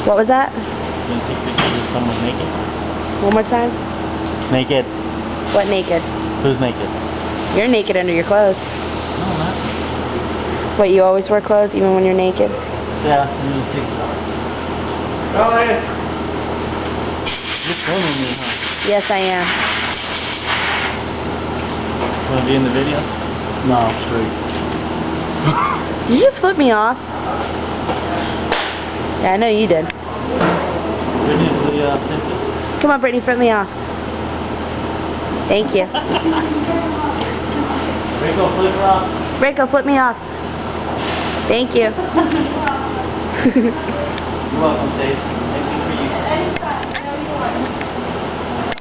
What was that? You want to take pictures of someone naked? One more time? Naked. What naked? Who's naked? You're naked under your clothes. No, I'm not. What, you always wear clothes even when you're naked? Yeah, I'm gonna take it. Go ahead. You're filming me, huh? Yes, I am. Want to be in the video? No, straight. Did you just flip me off? Yeah, I know you did. Video's the 50. Come on, Brittany, flip me off. Thank you. Rico, flip her off. Rico, flip me off. Thank you. You're welcome, Dave.